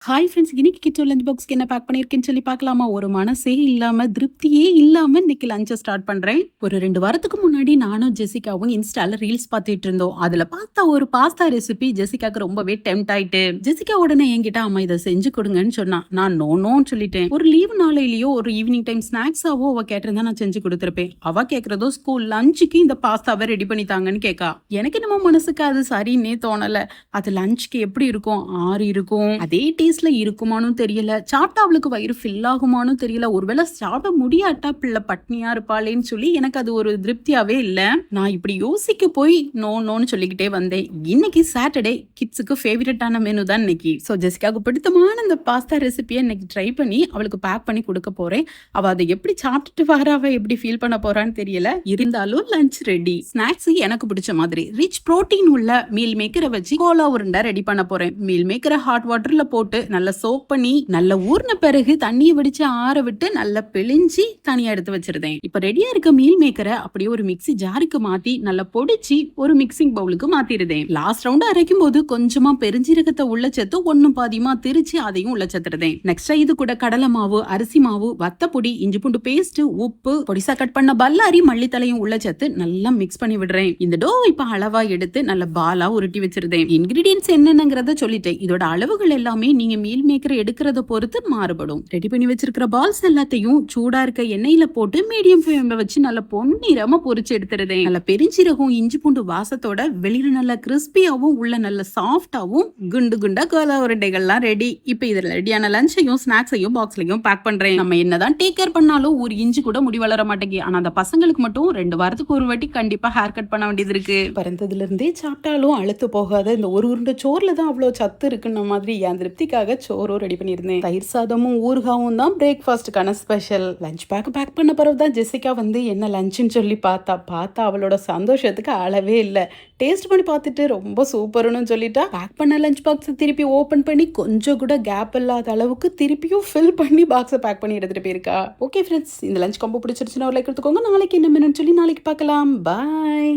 Hi friends, இன்னைக்கு kitchen lunch பாக்ஸ்க்கு என்ன back பண்ணியிருக்கேன்னு சொல்லி பார்க்கலாமா? ஒரு மனசே இல்லாம திருப்தியே இல்லாம இன்னைக்கு லஞ்சை ஸ்டார்ட் பண்றேன். ஒரு 2 வாரத்துக்கு முன்னாடி நானும் ஜெசிகாவும் இன்ஸ்டால ரீல்ஸ் பார்த்துட்டு இருந்தோம். அதுல பார்த்தா ஒரு பாஸ்தா ரெசிபி ஜெசிகாக்கு ரொம்பவே டெம்ட் ஆயிட்டு, ஜெசிகா உடனே என்கிட்ட அம்மா இதை செஞ்சு கொடுங்கன்னு சொன்னா. நான் நோன்னு சொல்லிட்டேன். ஒரு லீவ் நாளையிலயோ ஒரு ஈவினிங் டைம் ஸ்நாக்ஸாவோ அவ கேட்டிருந்தா நான் செஞ்சு கொடுத்துருப்பேன். அவ கேட்கறதோ ஸ்கூல் லஞ்சுக்கு இந்த பாஸ்தாவை ரெடி பண்ணித்தாங்கன்னு கேட்கா. எனக்கு என்னமோ மனசுக்கு அது சரின்னே தோணல. அது லஞ்சுக்கு எப்படி இருக்கும், ஆறி இருக்கும், அதே டேஸ்ட்ல இருக்குமானும் தெரியல. சாப்பிட்டா அவளுக்கு வயிறு ஃபில் ஆகுமானும் தெரியல. ஒருவேளை சாப்பிட முடியாட்டா பிள்ளை பட்னியா இருப்பாளேன்னு சொல்லி எனக்கு அது ஒரு திருப்தியாவே இல்ல. நான் இப்படி யோசிக்க போய் நோன்னு சொல்லிக்கிட்டே வந்தேன். இன்னைக்கு சாட்டர்டே, கிட்ஸுக்கு ஃபேவரட்டான மெனு தான் இன்னைக்கு. ஸோ ஜெசிகாவுக்கு பிடித்தமான இந்த பாஸ்தா ரெசிபியை இன்னைக்கு ட்ரை பண்ணி அவளுக்கு பேக் பண்ணி கொடுக்க போறேன். அவ அதை எப்படி சாப்பிட்டுட்டு வராவ எப்படி ஃபீல் பண்ண போறான்னு தெரியல. இருந்தாலும் லஞ்ச் ரெடி. ஸ்நாக்ஸ் எனக்கு பிடிச்ச மாதிரி ரிச் புரோட்டீன் உள்ள மீல் மேக்கரை வச்சு கோலா உருண்டை ரெடி பண்ண போறேன். மீல் மேக்கரை ஹாட் வாட்டர்ல போட்டு நல்லா சோக் பண்ணி நல்லா ஊர்ன பிறகு தண்ணியை வடிச்சு ஆற விட்டு நல்லா பிழிஞ்சி தனியா எடுத்து வச்சிருந்தேன். இப்ப ரெடியா இருக்க மீல் மேக்கரை அப்படியே ஒரு மிக்ஸி ஜாருக்கு மாத்தி நல்லா பொடிச்சு ஒரு மிக்சிங் பவுலுக்கு மாத்திருந்தேன். லாஸ்ட் ரவுண்ட் அரைக்கும் போது கொஞ்சமா பெருஞ்சீரகத்தை உள்ள சேர்த்து ஒன்னும் பாதியமா திரிச்சு அதையும் உள்ள சேர்த்துருந்தேன். நெக்ஸ்ட் இது கூட கடலை மாவு, அரிசி மாவு, வத்தப்பொடி, இஞ்சி பூண்டு பேஸ்ட், உப்பு, பொடிசா கட் பண்ண பல்லாரி மல்லித்தலையும் உள்ள சேர்த்து நல்லா மிக்ஸ் பண்ணி விடுறேன். இந்த டோ இப்ப அளவா எடுத்து நல்ல பாலா உருட்டி வச்சிருந்தேன். இன்கிரீடியன்ஸ் என்னென்னங்கறத சொல்லிட்டேன். இதோட அளவுகள் எல்லாமே நீங்க மீல் மேக்கரை எடுக்கிறத பொறுத்து மாறுபடும். ரெடி பண்ணி வச்சிருக்கிற பால்ஸ் எல்லாத்தையும் சூடா இருக்க எண்ணெயில போட்டு மீடியம் ஃப்ளேம்ல வச்சு நல்லா பொன்னிறமா பொரிச்சு எடுத்துருதேன். நல்ல பெருஞ்சீரகம், இஞ்சி பூண்டு வாசத்தோட வெளியில நல்ல கிறிஸ்பியாவும் உள்ள நல்ல சாஃப்டாவும் குண்டு குண்டா கோலா உருண்டைகள்லாம் ரெடி. இப்ப இதுல ரெடியான லஞ்சையும் ஸ்நாக்ஸையும் பாக்ஸ்லயும் பேக் பண்றேன். நம்ம என்னதான் டேக் கேர் பண்ணாலும் ஒரு இன்ச்சு கூட முடி வளர மாட்டேங்குது. ஆனா அந்த பசங்களுக்கு மட்டும் 2 வாரத்துக்கு ஒரு வாட்டி கண்டிப்பா ஹேர் கட் பண்ண வேண்டியது இருக்கு. பிறந்ததுல இருந்தே சாப்பிட்டாலும் அழுத்து போகாத இந்த ஒரு உருண்டை சோறுல தான் அவ்வளவு சத்து இருக்குன்ற மாதிரி என் திருப்திக்காக சோறும் ரெடி பண்ணியிருந்தேன். தயிர் சாதமும் ஊறுகாவும் தான் பிரேக்ஃபாஸ்ட்டுக்கான ஸ்பெஷல். லஞ்ச் பேக் பண்ண பிறகு தான் ஜெசிகா வந்து என்ன லஞ்சுன்னு சொல்லி பார்த்தா அவளோட சந்தோஷத்துக்கு அளவே இல்லை. டேஸ்ட் பண்ணி பார்த்துட்டு ரொம்ப சூப்பர்னு சொல்லிட்டா. பேக் பண்ண லஞ்ச் பாக்ஸை திருப்பி ஓப்பன் பண்ணி கொஞ்சம் கூட கேப் இல்லாத அளவுக்கு திருப்பியும் ஃபில் பண்ணி பாக்ஸை பேக் பண்ணி எடுத்துட்டு போயிருக்கா. ஓகே ஃப்ரெண்ட்ஸ், இந்த லஞ்ச் காம்போ பிடிச்சிருச்சுன்னா ஒரு லைக் எடுத்துக்கோங்க. நாளைக்கு என்ன மெனுன்னு சொல்லி நாளைக்கு பார்க்கலாம். பாய்.